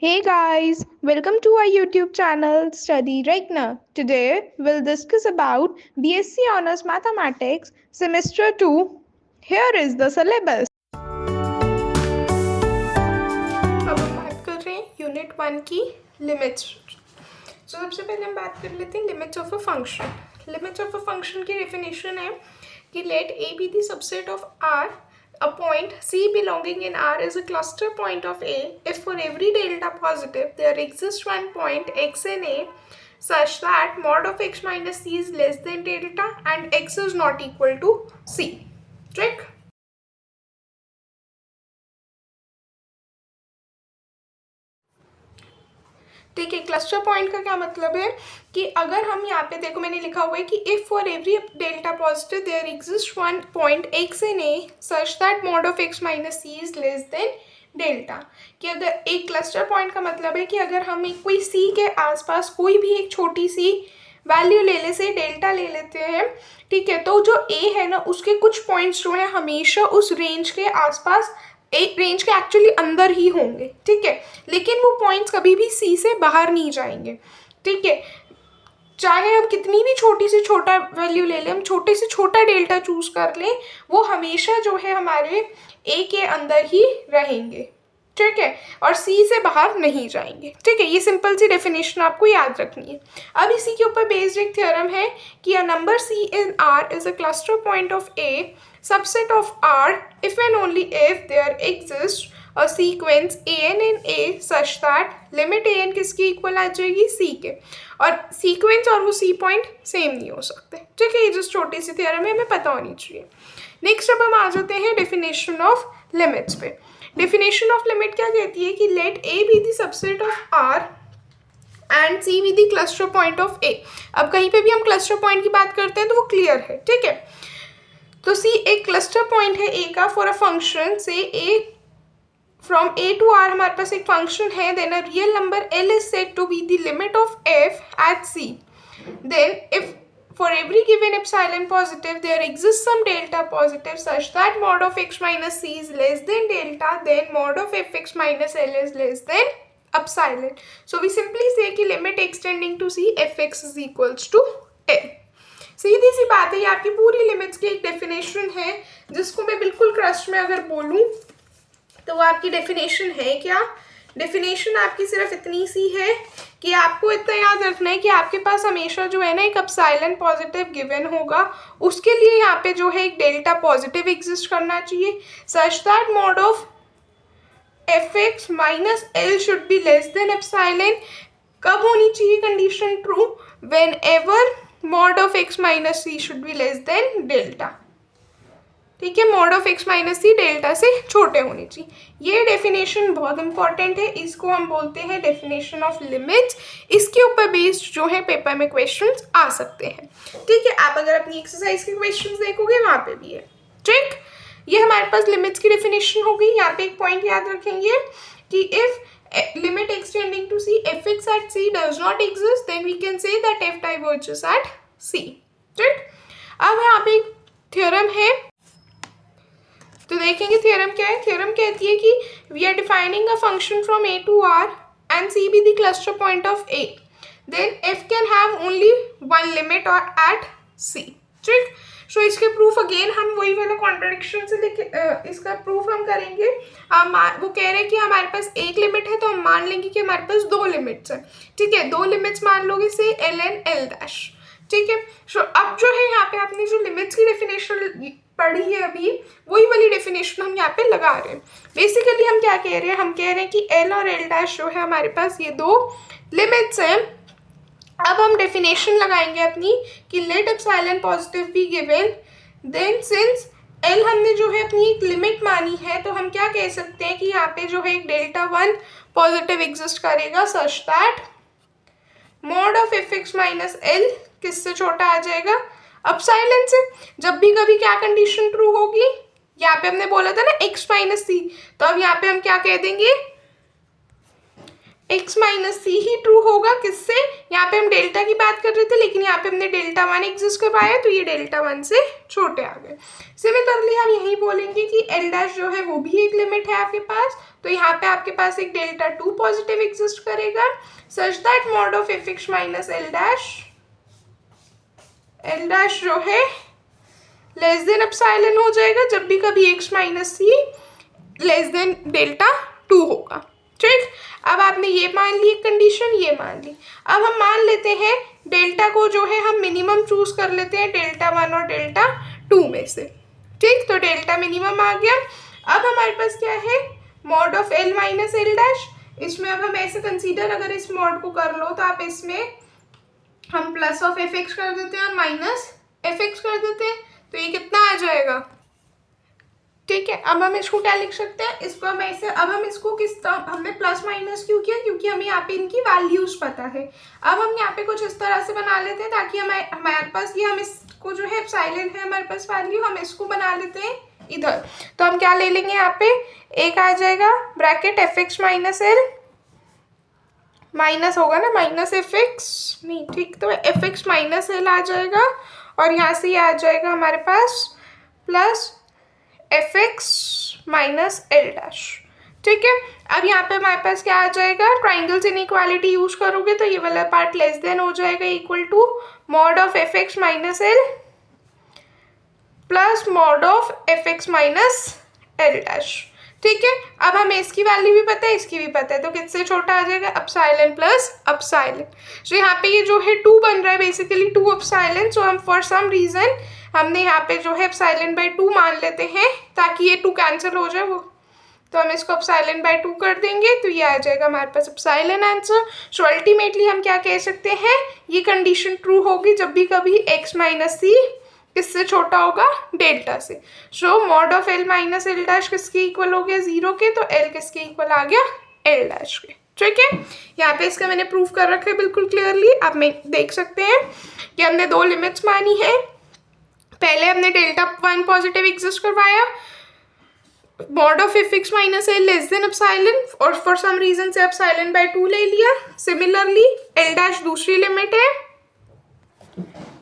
Hey guys, welcome to our YouTube channel Study Regna. Today we'll discuss about BSc Honors Mathematics Semester 2. Here is the syllabus. अब हम बात कर रहे हैं unit 1 की limits. सबसे पहले हम बात कर लेते हैं limits of a function. Limits of a function की डेफिनेशन है कि let A be the subset of R, a point C belonging in R is a cluster point of A if for every delta positive there exists one point x in A such that mod of x minus C is less than delta and x is not equal to C. ठीक। ठीक है, cluster point का क्या मतलब है कि अगर हम यहाँ पे देखो मैंने लिखा हुआ है कि if for every delta positive there exist one point x in A such that mod of x minus c is less than delta. कि अगर एक क्लस्टर पॉइंट का मतलब है कि अगर हम एक कोई सी के आसपास कोई भी एक छोटी सी वैल्यू ले ले से डेल्टा ले लेते हैं, ठीक है, तो जो ए है ना उसके कुछ पॉइंट्स जो है हमेशा उस रेंज के आसपास एक रेंज के एक्चुअली अंदर ही होंगे, ठीक है, लेकिन वो पॉइंट्स कभी भी सी से बाहर नहीं जाएंगे। ठीक है, चाहे हम कितनी भी छोटी से छोटा वैल्यू ले लें, हम छोटे से छोटा डेल्टा चूज कर लें, वो हमेशा जो है हमारे ए के अंदर ही रहेंगे। ठीक है, और सी से बाहर नहीं जाएंगे। ठीक है, ये सिंपल सी डेफिनेशन आपको याद रखनी है। अब इसी के ऊपर बेस्ड एक थ्योरम है कि a number c in R is a cluster point of A subset of R if and only if there exists a sequence an in A such that limit an किसकी equal आ जाएगी C के, और sequence और वो C point same नहीं हो सकते। ठीक है, ये जो छोटी सी थ्योरम है हमें पता होनी चाहिए। नेक्स्ट अब हम आ जाते हैं डेफिनेशन ऑफ लिमिट्स पे। डेफिनेशन ऑफ लिमिट क्या कहती है कि let A be the subset of R and C be the cluster point of A। अब कहीं पे भी हम क्लस्टर पॉइंट की बात करते हैं तो वो क्लियर है। ठीक है, तो सी एक क्लस्टर पॉइंट है ए का for a function say A from A to R हमारे पास एक फंक्शन है, then a real number L is said to be the limit of f at c, then if for every given epsilon positive there exists some delta positive such that mod of x minus c is less than delta, then mod of fx minus l is less than epsilon. So we simply say कि limit extending to c fx is equals to l। सीधी सी बात है, ये आपकी पूरी limits की एक definition है, जिसको मैं बिल्कुल क्रस्ट में अगर बोलूं तो वो आपकी डेफिनेशन है क्या? डेफिनेशन आपकी सिर्फ इतनी सी है कि आपको इतना याद रखना है कि आपके पास हमेशा जो है ना एक एप्सिलॉन पॉजिटिव गिवन होगा, उसके लिए यहाँ पे जो है एक डेल्टा पॉजिटिव एग्जिस्ट करना चाहिए such that mod of f x minus L should be less than epsilon. कब होनी चाहिए condition true? Whenever mod of x minus c should be less than delta. ठीक है, mod of x minus c delta से छोटे होने चाहिए। ये डेफिनेशन बहुत इंपॉर्टेंट है, इसको हम बोलते हैं डेफिनेशन ऑफ लिमिट्स। इसके ऊपर बेस्ड जो है पेपर में क्वेश्चंस आ सकते हैं। ठीक है, आप अगर अपनी एक्सरसाइज के क्वेश्चंस देखोगे वहां पे भी है। ठीक, ये हमारे पास लिमिट्स की डेफिनेशन हो गई। यहाँ पे एक पॉइंट याद रखेंगे कि if limit extending to C fx at C does not exist, then we can say that f diverges at C। ठीक, अब यहाँ पे एक थ्योरम है, तो देखेंगे थ्योरम क्या है। थ्योरम कहती है कि we are defining a function from A to R and c be the cluster point of A, then f can have only one limit और एट सी। ठीक, सो इसके प्रूफ अगेन हम वही वाला कॉन्ट्रडिक्शन से लेके इसका प्रूफ हम करेंगे। वो कह रहे हैं कि हमारे पास एक लिमिट है, तो हम मान लेंगे कि हमारे पास दो लिमिट्स हैं। ठीक है, दो लिमिट्स मान लोगे से एल एंड एल डैश। ठीक है, सो अब जो है यहाँ पे आपने जो लिमिट्स की डेफिनेशन पढ़ी है अभी, वही वाली डेफिनेशन हम यहाँ पे लगा रहे हैं। बेसिकली हम क्या कह रहे हैं, हम कह रहे हैं कि एल और एल डैश जो है हमारे पास ये दो लिमिट्स हैं। अब हम डेफिनेशन लगाएंगे अपनी कि let epsilon positive be given, then since L हमने जो है अपनी एक लिमिट मानी है, तो हम क्या कह सकते हैं कि यहाँ पे जो है एक डेल्टा वन पॉजिटिव एग्जिस्ट करेगा सच that mod of f x minus L किससे छोटा आ जाएगा? एप्सिलॉन से। जब भी कभी क्या कंडीशन ट्रू होगी, यहाँ पे हमने बोला था ना एक्स माइनस सी, तो अब यहाँ पे हम क्या कह देंगे, x माइनस सी ही ट्रू होगा। किससे? यहाँ पे हम डेल्टा की बात कर रहे थे लेकिन यहाँ पे हमने डेल्टा वन एग्जिस्ट करवाया तो ये डेल्टा वन से छोटे आ गए। सिमिलरली हम यही बोलेंगे कि एल डैश जो है वो भी एक लिमिट है आपके पास, तो यहाँ पे आपके पास एक डेल्टा टू पॉजिटिव एग्जिस्ट करेगा सच that mod of f x minus L dash जो है लेस देन एप्सिलॉन हो जाएगा जब भी कभी एक्स माइनस सी लेस देन डेल्टा टू होगा। ठीक, अब आपने ये मान ली कंडीशन, ये मान ली। अब हम मान लेते हैं डेल्टा को जो है हम मिनिमम चूज कर लेते हैं डेल्टा वन और डेल्टा टू में से। ठीक, तो डेल्टा मिनिमम आ गया। अब हमारे पास क्या है? Mod of L minus L dash. इसमें अब हम ऐसे कंसीडर अगर इस मॉड को कर लो तो आप इसमें हम प्लस ऑफ एफ एक्स कर देते हैं और माइनस एफ एक्स कर देते हैं, तो ये कितना आ जाएगा? ठीक है, अब हम इसको क्या लिख सकते हैं? इसको हम ऐसे, अब हम इसको किस तरह, हमने प्लस माइनस क्यों किया? क्योंकि हमें यहाँ पे इनकी वैल्यूज पता है। अब हम यहाँ पे कुछ इस तरह से बना लेते हैं ताकि हमारे पास ये, हम इसको जो है एप्सिलॉन है हमारे पास वैल्यू, हम इसको बना लेते हैं इधर। तो हम क्या ले लेंगे यहाँ पे? एक आ जाएगा bracket F x minus L, minus होगा ना, माइनस एफ एक्स नहीं, ठीक, तो एफ एक्स माइनस एल आ जाएगा और यहाँ से ये आ जाएगा हमारे पास plus F x minus L dash. ठीक है, अब यहाँ पे हमारे पास क्या आ जाएगा? ट्राइंगल्स इनइक्वालिटी यूज करोगे तो ये वाला पार्ट लेस देन हो जाएगा equal to mod of f x minus L plus mod of f x minus L dash. ठीक है, अब हमें इसकी वैल्यू भी पता है, इसकी भी पता है, तो किससे छोटा आ जाएगा? Epsilon plus epsilon. सो यहाँ पे ये जो है टू बन रहा है बेसिकली, टू एप्सिलॉन। सो हम फॉर सम रीजन हमने यहाँ पे जो है एप्सिलॉन बाय टू मान लेते हैं ताकि ये टू कैंसिल हो जाए वो, तो हम इसको एप्सिलॉन बाय टू कर देंगे तो ये आ जाएगा हमारे पास एप्सिलॉन आंसर। सो अल्टीमेटली हम क्या कह सकते हैं? ये कंडीशन ट्रू होगी जब भी कभी एक्स माइनस सी किससे छोटा होगा? डेल्टा से। So mod of L minus L dash किसके इक्वल हो गया? जीरो के, तो एल किसके इक्वल आ गया? एल डैश के। ठीक है, यहाँ पे इसका मैंने प्रूफ कर रखा है बिल्कुल क्लियरली। आप में देख सकते हैं कि हमने दो लिमिट्स मानी है। पहले हमने डेल्टा वन पॉजिटिव एग्जिस्ट करवाया, mod of f x minus L less than epsilon, और फॉर सम रीजन से एप्सिलॉन बाय टू ले लिया। सिमिलरली एल डैश दूसरी लिमिट है,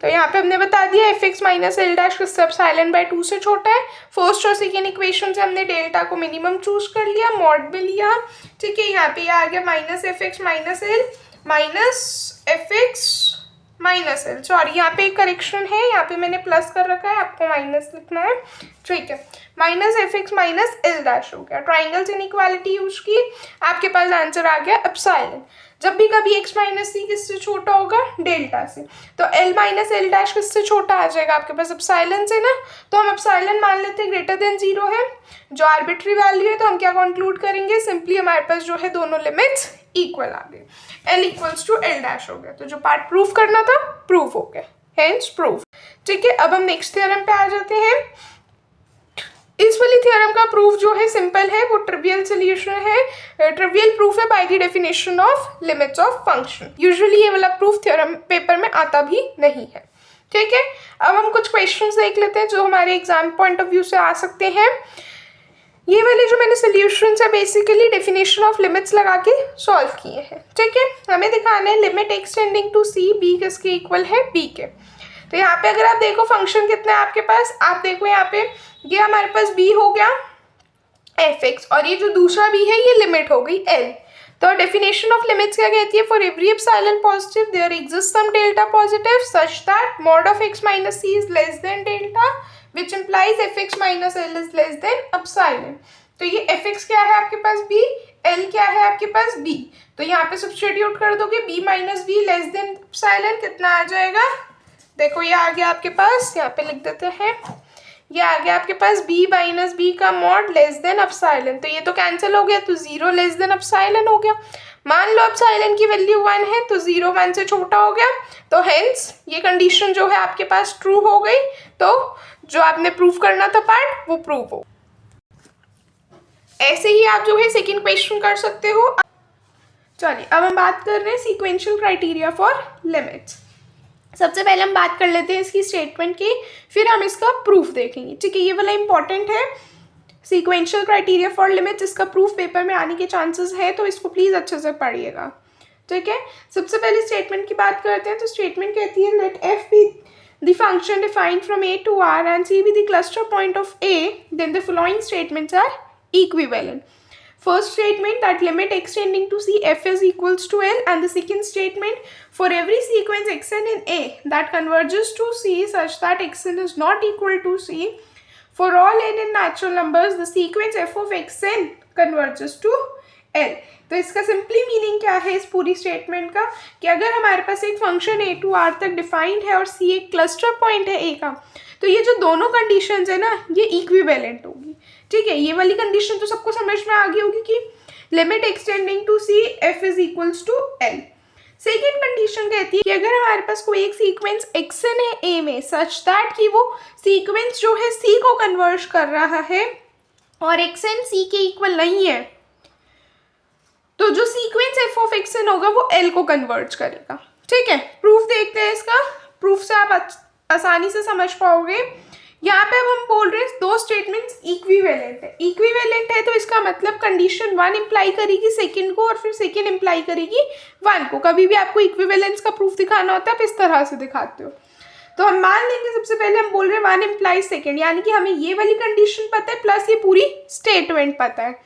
तो यहाँ पे हमने बता दिया F x minus L dash किससे? एप्सिलॉन बाय टू से छोटा है। फर्स्ट और सेकेंड इक्वेशन से हमने डेल्टा को मिनिमम चूज कर लिया, मॉड में लिया। ठीक है, यहाँ पे आ गया minus F x minus L minus F x minus L. Sorry, यहाँ पे एक करेक्शन है, यहाँ पे मैंने प्लस कर रखा है, आपको माइनस लिखना है। ठीक है, minus F x minus L dash हो गया। ट्राइंगल्स इनइक्वालिटी यूज की, आपके पास आंसर आ गया एप्सिलॉन। जब भी कभी x माइनस सी किससे छोटा होगा? डेल्टा से, तो l माइनस एल डैश किससे छोटा आ जाएगा? आपके पास एप्सिलॉन से ना, तो हम एप्सिलॉन मान लेते हैं ग्रेटर देन जीरो है, जो आर्बिट्री वैल्यू है, तो हम क्या कंक्लूड करेंगे? सिंपली हमारे पास जो है दोनों लिमिट्स इक्वल आ गए, l equals to L dash हो गया। तो जो पार्ट प्रूफ करना था प्रूफ हो गया, हेंस प्रूफ। ठीक है, अब हम नेक्स्ट थ्योरम पे आ जाते हैं। इस वाली थ्योरम का प्रूफ जो है सिंपल है, वो ट्रिवियल सोल्यूशन है, ट्रिवियल प्रूफ है bye the definition of limits of function. Usually ये वाला प्रूफ थ्योरम पेपर में आता भी नहीं है। ठीक है, अब हम कुछ क्वेश्चंस देख लेते हैं जो हमारे एग्जाम पॉइंट ऑफ व्यू से आ सकते हैं। ये वाले जो मैंने सोल्यूशंस है बेसिकली डेफिनेशन ऑफ लिमिट्स लगा के सॉल्व किए हैं। ठीक है, हमें दिखाना है limit extending to c be किसके इक्वल है? बी के। तो यहाँ पे अगर आप देखो फंक्शन कितना है आपके पास, आप देखो यहाँ पे ये हमारे पास b हो गया एफ एक्स, और ये जो दूसरा b है ये लिमिट हो गई l। तो डेफिनेशन ऑफ लिमिट्स क्या कहती है? For every epsilon positive there exist some delta positive such that mod of x minus c is less than delta which implies f x minus L is less than epsilon. तो ये F x क्या है आपके पास? b, l क्या है आपके पास? b। तो यहाँ पे सब्स्टिट्यूट कर दोगे b minus B less than epsilon, कितना आ जाएगा? देखो ये आ गया आपके पास, यहाँ पे लिख देते हैं, ये आ गया आपके पास b माइनस बी का मॉड लेस देन एप्सिलॉन। तो ये तो कैंसिल हो गया, तो जीरो लेस देन एप्सिलॉन हो गया। मान लो एप्सिलॉन की वैल्यू 1 है, तो जीरो 1 से छोटा हो गया, तो हेंस ये कंडीशन जो है आपके पास ट्रू हो गई। तो जो आपने प्रूफ करना था पार्ट वो प्रूव हो। ऐसे ही आप जो है सेकेंड क्वेश्चन कर सकते हो। चलिए अब हम बात कर रहे हैं सीक्वेंशियल क्राइटेरिया फॉर लिमिट्स। सबसे पहले हम बात कर लेते हैं इसकी स्टेटमेंट की, फिर हम इसका प्रूफ देखेंगे। ठीक है, ये वाला इंपॉर्टेंट है। सीक्वेंशियल क्राइटेरिया फॉर लिमिट्स, इसका प्रूफ पेपर में आने के चांसेस है, तो इसको प्लीज अच्छे से पढ़िएगा, ठीक है। सबसे पहले स्टेटमेंट की बात करते हैं। तो स्टेटमेंट कहती है let f be the function defined from A to R and c be the cluster point of A, then the following statements are equivalent. First statement, that limit x tending to c f is equals to L, and the second statement, for every sequence xn in A that converges to C such that xn is not equal to C, for all n in natural numbers the sequence f of xn converges to L. तो इसका simply meaning क्या है इस पूरी statement का, कि अगर हमारे पास एक फंक्शन a टू r तक डिफाइंड है और c एक क्लस्टर पॉइंट है a का, तो ये जो दोनों कंडीशंस है ना, ये इक्विवेलेंट होगी, ठीक है। ये वाली कंडीशन तो सबको समझ में आ गई होगी कि limit extending to c f is equals to L. Second condition कहती है कि अगर हमारे पास कोई एक सीक्वेंस एक्सन है ए में सच दैट कि वो सीक्वेंस जो है सी को कन्वर्ज कर रहा है और एक्सन सी के इक्वल नहीं है, तो जो सीक्वेंस एफ ऑफ एक्सन होगा वो एल को कन्वर्ज करेगा, ठीक है। प्रूफ देखते हैं इसका, प्रूफ से आप आसानी से समझ पाओगे। यहाँ पे अब हम बोल रहे हैं दो स्टेटमेंट्स इक्विवेलेंट है। इक्विवेलेंट है तो इसका मतलब कंडीशन 1 इम्प्लाई करेगी सेकंड को और फिर सेकंड इम्प्लाई करेगी 1 को। कभी भी आपको इक्विवेलेंस का प्रूफ दिखाना होता है आप इस तरह से दिखाते हो। तो हम मान लेंगे सबसे पहले हम बोल रहे हैं 1 इम्प्लाई सेकेंड, यानी कि हमें ये वाली कंडीशन पता है प्लस ये पूरी स्टेटमेंट पता है।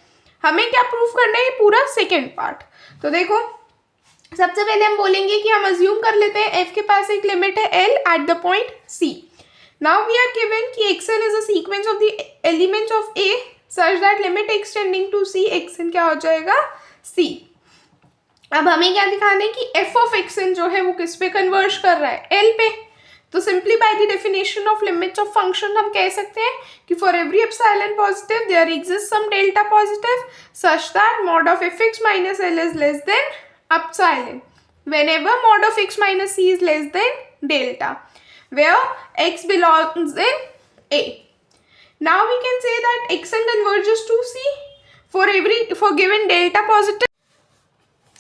हमें क्या प्रूफ करना है, ये पूरा सेकेंड पार्ट। तो देखो सबसे पहले हम बोलेंगे कि हम अज्यूम कर लेते हैं एफ के पास एक लिमिट है L at the point c. Now we are given कि xn is a sequence of the elements of A such that limit x tending to C, xn क्या हो जाएगा C. अब हमें क्या दिखाना है कि f of xn जो है वो किस पे कन्वर्ज कर रहा है, L पे. तो simply by the definition of limits of function हम कह सकते हैं कि for every epsilon positive there exist some delta positive such that mod of f x minus L is less than epsilon whenever mod of x minus c is less than delta, where x belongs in A. Now we can say that xn converges to C for given delta positive.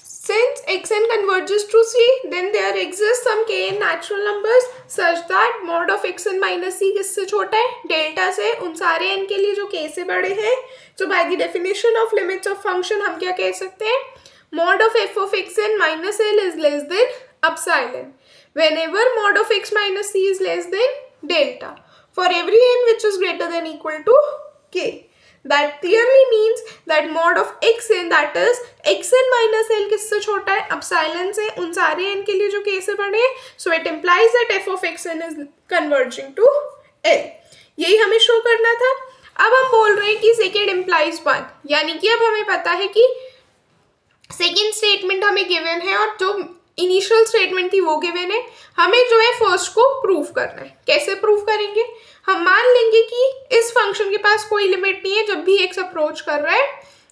Since xn converges to C, then there exists some kn natural numbers such that mod of xn minus C किससे छोटा है, delta से. उन सारे n के लिए जो k से बड़े हैं, so by the definition of limits of function हम क्या कह सकते हैं, mod of f of xn minus L is less than epsilon whenever mod of x minus c is less than delta for every n which is greater than equal to k. That clearly means that mod of xn, that is xn minus l किससे छोटा है, epsilon से. उन सारे n के लिए जो k से बड़े हैं, so it implies that f of xn is converging to l. यही हमें शो करना था. अब हम बोल रहे हैं कि second implies 1, यानी कि अब हमें पता है कि सेकेंड स्टेटमेंट हमें गिवन है और जो इनिशियल स्टेटमेंट थी वो गिवन है. हमें जो है फर्स्ट को प्रूव करना है. कैसे प्रूव करेंगे, हम मान लेंगे कि इस फंक्शन के पास कोई लिमिट नहीं है जब भी एक्स अप्रोच कर रहा है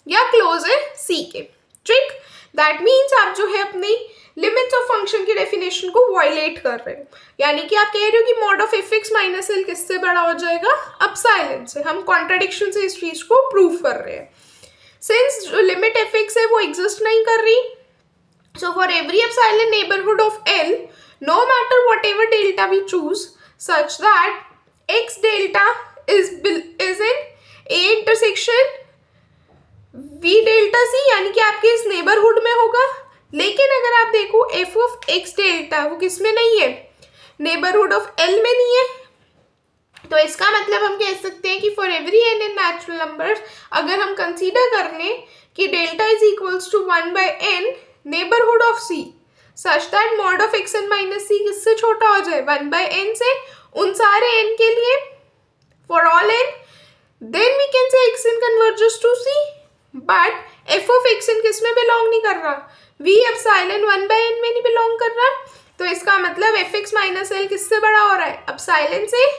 या क्लोज है सी के. ठीक, दैट मीन्स आप जो है अपनी लिमिट्स ऑफ फंक्शन की डेफिनेशन को वायलेट कर रहे हो, यानी कि आप कह रहे हो कि mod of f x minus L किससे बड़ा हो जाएगा, एप्सिलॉन से. हम कॉन्ट्राडिक्शन से इस चीज को प्रूव कर रहे हैं. सिंस जो लिमिट एफ एक्स है वो एग्जिस्ट नहीं कर रही, so for every epsilon neighborhood of L, no matter whatever delta we choose, such that x delta is in A intersection V delta C, यानी कि आपके इस नेबरहुड में होगा. लेकिन अगर आप देखो f of x delta वो किस में नहीं है, नेबरहुड ऑफ L में नहीं है. तो इसका मतलब हम कह सकते हैं कि for every n in natural numbers अगर हम कंसीडर कर लें कि delta is equals to 1/n neighbourhood of C such that mod of xn minus C किससे छोटा हो जाए, 1/n से. उन सारे n के लिए for all n, then we can say xn converges to C. But f of xn किस में बिलोंग नहीं कर रहा, v एप्सिलॉन 1/n में नहीं बिलोंग कर रहा. तो इसका मतलब एफ एक्स माइनस एल किससे बड़ा हो रहा है, एप्सिलॉन से.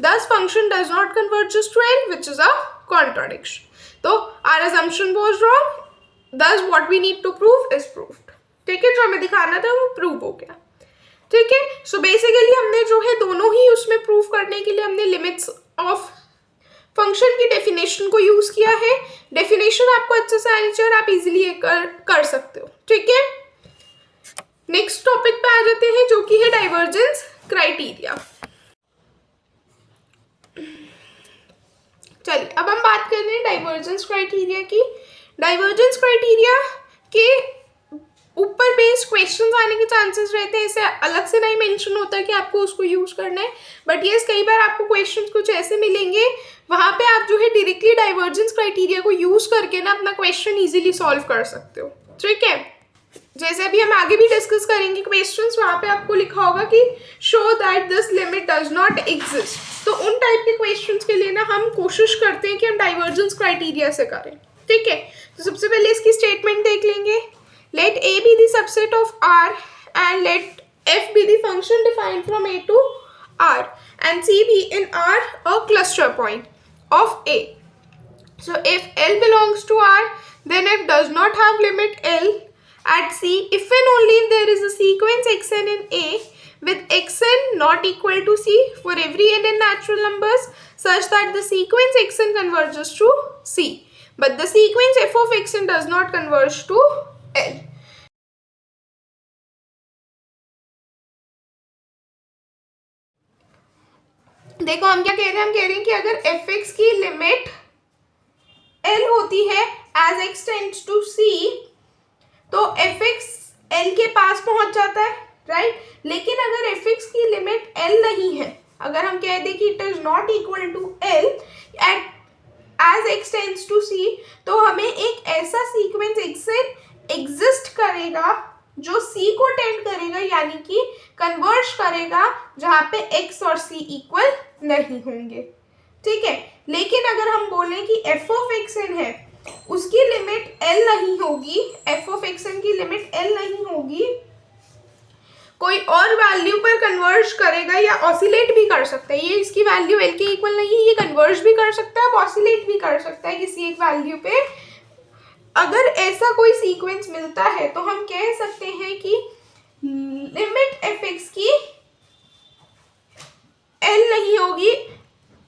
Thus function does not converges to L, which is a contradiction. तो our assumption was wrong. Thus what we need to prove is proved. ठीक है, जो हमें दिखाना था वो प्रूव हो गया. ठीक है, सो बेसिकली हमने जो है दोनों ही उसमें प्रूव करने के लिए हमने लिमिट्स ऑफ फंक्शन की डेफिनेशन को यूज किया है. डेफिनेशन आपको अच्छे से आनी चाहिए और आप इजीली कर सकते हो. ठीक है, नेक्स्ट टॉपिक पे आ जाते हैं जो कि है डाइवर्जेंस क्राइटेरिया. चलिए अब हम बात कर रहे हैं डाइवर्जेंस क्राइटेरिया की। डाइवर्जेंस क्राइटेरिया के ऊपर बेस्ड क्वेश्चंस आने के चांसेस रहते हैं, इसे अलग से नहीं मेंशन होता है कि आपको उसको यूज करना है, बट ये कई बार आपको क्वेश्चंस कुछ ऐसे मिलेंगे वहाँ पे आप जो है डायरेक्टली डाइवर्जेंस क्राइटेरिया को यूज करके ना अपना क्वेश्चन इजीली सॉल्व कर सकते हो। ठीक है, जैसे अभी हम आगे भी डिस्कस करेंगे क्वेश्चंस, वहाँ पे आपको लिखा होगा कि show that this limit does not exist, तो उन टाइप के क्वेश्चंस के लिए ना हम कोशिश करते हैं कि हम डाइवर्जेंस क्राइटेरिया से करें। ठीक है, तो सबसे पहले इसकी स्टेटमेंट देख लेंगे। Let A be the subset of R and let F be the function defined from A to R and C be in R a cluster point of A. So if L belongs to R, then F does not have limit L at C if and only if there is a sequence xn in A with xn not equal to C for every n in natural numbers such that the sequence xn converges to C, but the sequence f of xn does not converge to L. देखो हम क्या कह रहे हैं, हम कह रहे हैं कि अगर एफ एक्स की लिमिट एल होती है as X tends to C, तो एफ एक्स एल के पास पहुंच जाता है, राइट। लेकिन अगर एफ एक्स की लिमिट एल नहीं है, अगर हम कह दें कि it is not equal to L at as X tends to C, तो हमें एक ऐसा सीक्वेंस एग्जिस्ट करेगा जो C को टेंड करेगा, यानी कि कन्वर्ज करेगा, जहाँ पे x और C इक्वल नहीं होंगे। ठीक है, लेकिन अगर हम बोलें कि f ऑफ xn है, उसकी लिमिट L नहीं होगी, f ऑफ xn की लिमिट L नहीं होगी, कोई और वैल्यू पर कन्वर्ज करेगा या ऑसिलेट भी कर सकता है, ये इसकी वैल्यू L के इक्वल नहीं है, ये कन्वर्ज भी कर सकता है, ऑसिलेट भी कर सकता है किसी एक वैल्यू पे। अगर ऐसा कोई सीक्वेंस मिलता है तो हम कह सकते हैं कि लिमिट एफ एक्स की एल नहीं होगी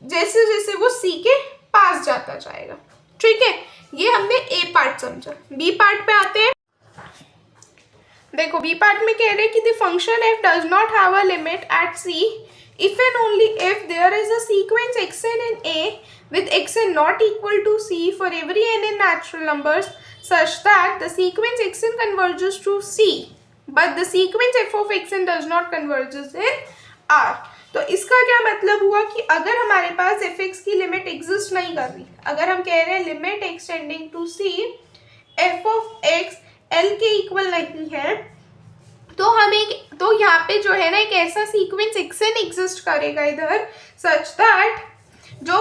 जैसे जैसे वो सी के पास जाता जाएगा। ठीक है, ये हमने ए पार्ट समझा। बी पार्ट पे आते हैं। देखो बी पार्ट में कह रहे हैं कि the function f does not have a limit at c if and only if there is a sequence xn in A with xn not equal to C for every n in natural numbers such that the sequence xn converges to C, but the sequence f of xn does not converges in R. तो इसका क्या मतलब हुआ कि अगर हमारे पास f x की लिमिट एग्जिस्ट नहीं कर रही, अगर हम कह रहे हैं limit extending to c f of x L के इक्वल नहीं है, तो यहाँ पे जो है ना एक ऐसा सीक्वेंस xn एग्जिस्ट करेगा इधर सच दैट जो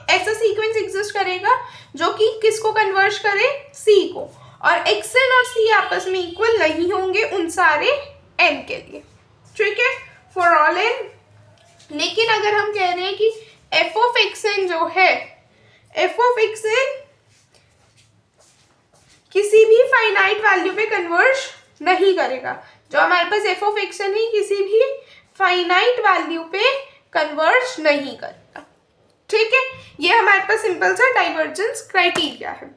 ऐसा सीक्वेंस एग्जिस्ट करेगा जो कि किसको कन्वर्ज करे, C को, और xn और C आपस में इक्वल नहीं होंगे उन सारे n के लिए। ठीक है, फॉर ऑल n। लेकिन अगर हम कह रहे हैं कि f ऑफ xn जो है, f ऑफ xn किसी भी फाइनाइट वैल्यू पे कन्वर्ज नहीं करेगा, जो हमारे पास f ऑफ xn है किसी भी फाइनाइट वैल्यू पे कन्वर्ज नहीं करेगा। ठीक है, ये हमारे पास सिंपल सा डाइवर्जेंस क्राइटेरिया है।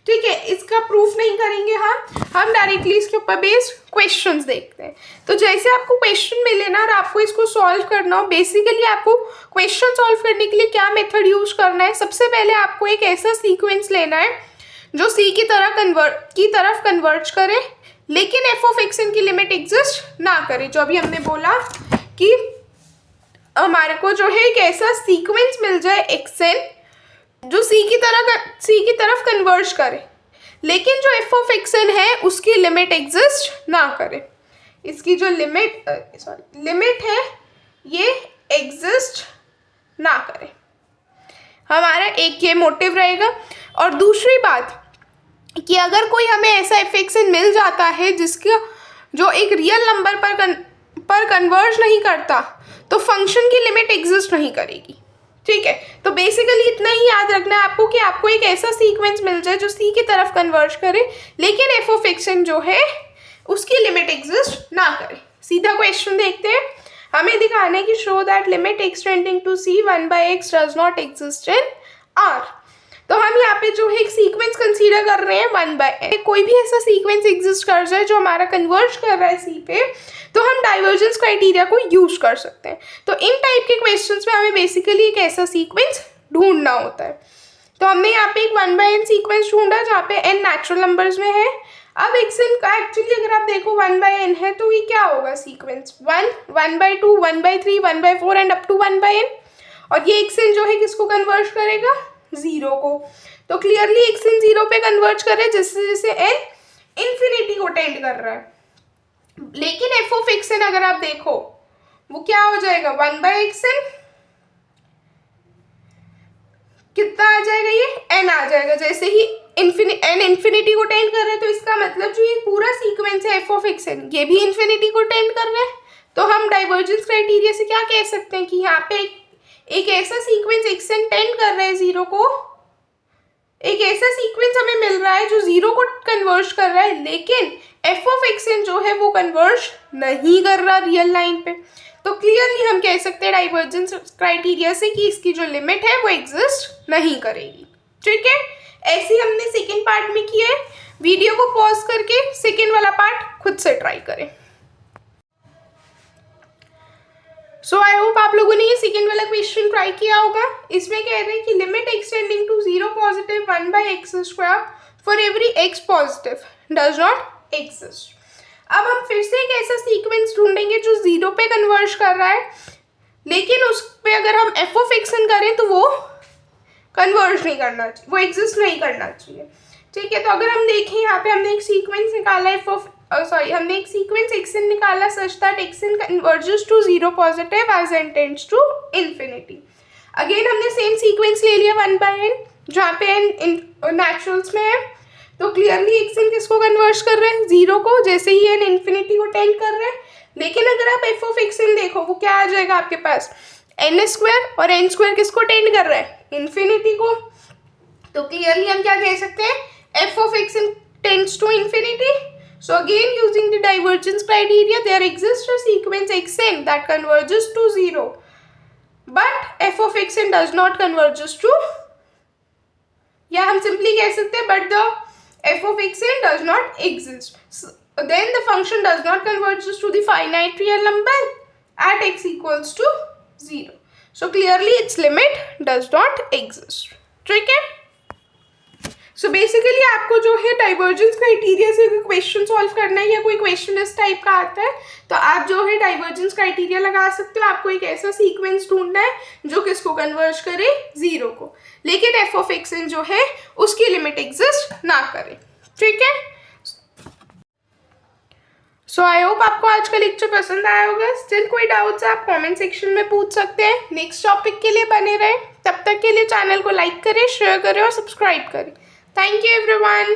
ठीक है, इसका प्रूफ नहीं करेंगे हम डायरेक्टली इसके ऊपर बेस्ड क्वेश्चंस देखते हैं। तो जैसे आपको क्वेश्चन मिले ना और आपको इसको सॉल्व करना हो, बेसिकली आपको क्वेश्चन सॉल्व करने के लिए क्या मेथड यूज करना है, सबसे पहले आपको एक ऐसा सीक्वेंस लेना है जो C की तरफ कन्वर्ज करे लेकिन f ऑफ xn की लिमिट एग्जिस्ट ना करे। जो अभी हमने बोला कि हमारे को जो है एक ऐसा सीक्वेंस मिल जाए xn जो C की तरफ कन्वर्ज करे, लेकिन जो f ऑफ xn है उसकी लिमिट एग्जिस्ट ना करे। इसकी जो लिमिट है ये एग्जिस्ट ना करे, हमारा एक ये मोटिव रहेगा। और दूसरी बात कि अगर कोई हमें ऐसा एफ एक्सन मिल जाता है जिसका जो एक रियल नंबर पर कन्वर्ज नहीं करता, तो फंक्शन की लिमिट एग्जिस्ट नहीं करेगी। ठीक है, तो बेसिकली इतना ही याद रखना है आपको कि आपको एक ऐसा सीक्वेंस मिल जाए जो C की तरफ कन्वर्ज करे लेकिन एफ ऑफ एक्सन जो है उसकी लिमिट एग्जिस्ट ना करे। सीधा क्वेश्चन देखते हैं। हमें दिखाना है कि show that limit x tending to C 1/x does not exist in R। तो हम यहाँ पे जो है एक सीक्वेंस कंसीडर कर रहे हैं 1/x। कोई भी ऐसा सीक्वेंस एग्जिस्ट कर जाए जो हमारा कन्वर्ज कर रहा है C पे, तो हम डाइवर्जेंस क्राइटेरिया को यूज कर सकते हैं। तो इन टाइप के क्वेश्चंस में हमें बेसिकली एक ऐसा सीक्वेंस ढूंढना होता है। तो हमने यहाँ पे एक 1/n सीक्वेंस ढूंढा जहाँ पे n नेचुरल नंबर्स में है। अब xn का एक्चुअली अगर आप देखो 1/n है तो ये क्या होगा sequence 1, 1/2, 1/3, 1/4 and up to 1/n। और ये xn जो है किसको कन्वर्ज करेगा, 0 को। तो क्लियरली xn 0 पे कन्वर्ज कर रहे हैं जैसे जैसे n इन्फिनिटी को टेंड कर रहा है। लेकिन एफ ऑफ xn अगर आप देखो वो क्या हो जाएगा 1/xn, कितना आ जाएगा, ये n आ जाएगा। जैसे ही n इन्फिनिटी को टेंड कर रहे हैं तो इसका मतलब जो ये पूरा सीक्वेंस है एफ ऑफ xn ये भी इन्फिनिटी को टेंड कर रहे हैं। तो हम डाइवर्जेंस क्राइटेरिया से क्या कह सकते हैं कि यहाँ पे एक ऐसा सीक्वेंस xn टेंड कर रहा है 0 को, एक ऐसा सीक्वेंस हमें मिल रहा है जो 0 को कन्वर्ज कर रहा है, लेकिन एफ ऑफ xn जो है वो कन्वर्ज नहीं कर रहा रियल लाइन पे। तो क्लियरली हम कह सकते हैं डाइवर्जेंस क्राइटेरिया से कि इसकी जो लिमिट है वो एग्जिस्ट नहीं करेगी। ठीक है, ऐसे ही हमने सेकेंड पार्ट में किया है। वीडियो को पॉज करके सेकेंड वाला पार्ट खुद से ट्राई करें। सो आई होप आप लोगों ने ये सेकेंड वाला क्वेश्चन ट्राई किया होगा। इसमें कह रहे हैं कि limit extending to 0 positive 1/x² for every x positive does not exist. अब हम फिर से एक ऐसा सीक्वेंस ढूंढेंगे जो 0 पे कन्वर्ज कर रहा है, लेकिन उस पे अगर हम एफ ऑफ xn करें तो वो कन्वर्ज नहीं करना चाहिए, वो एग्जिस्ट नहीं करना चाहिए। ठीक है, तो अगर हम देखें यहाँ पे हमने एक सीक्वेंस निकाला हमने एक सीक्वेंस xn निकाला such that xn converges to 0 positive as n tends to infinity. Again हमने सेम सीक्वेंस ले लिया 1/n जहाँ पे n नेचुरल्स में है। तो क्लियरली xn किसको कन्वर्ज कर रहे हैं, 0 को, जैसे ही n इन्फिनिटी को टेंड कर रहे हैं। लेकिन अगर आप एफ ऑफ xn देखो वो क्या आ जाएगा आपके पास, n² और n² किसको टेंड कर रहा है, इन्फिनिटी को। तो क्लियरली हम क्या कह सकते हैं, f of xn tends to infinity. So again using the divergence criteria there exists a sequence xn that converges to 0 but f of xn does not converges to, या हम simply कह सकते हैं but the f of xn does not exist. So, then the function does not converges to the finite real number at x equals to 0. So clearly its limit does not exist. ठीक है, so basically आपको जो है divergence criteria से question solve करना है या कोई क्वेश्चन इस टाइप का आता है तो आप जो है डाइवर्जेंस क्राइटेरिया लगा सकते हो। आपको एक ऐसा सीक्वेंस ढूंढना है जो किसको कन्वर्ज करे, 0 को, लेकिन एफ ऑफ xn जो है उसकी लिमिट एग्जिस्ट ना करे। ठीक है, सो आई होप आपको आज का लेक्चर पसंद आया होगा। स्टिल कोई डाउट्स आप कमेंट सेक्शन में पूछ सकते हैं। नेक्स्ट टॉपिक के लिए बने रहे, तब तक के लिए चैनल को लाइक करें, शेयर करें और सब्सक्राइब करें। Thank you everyone.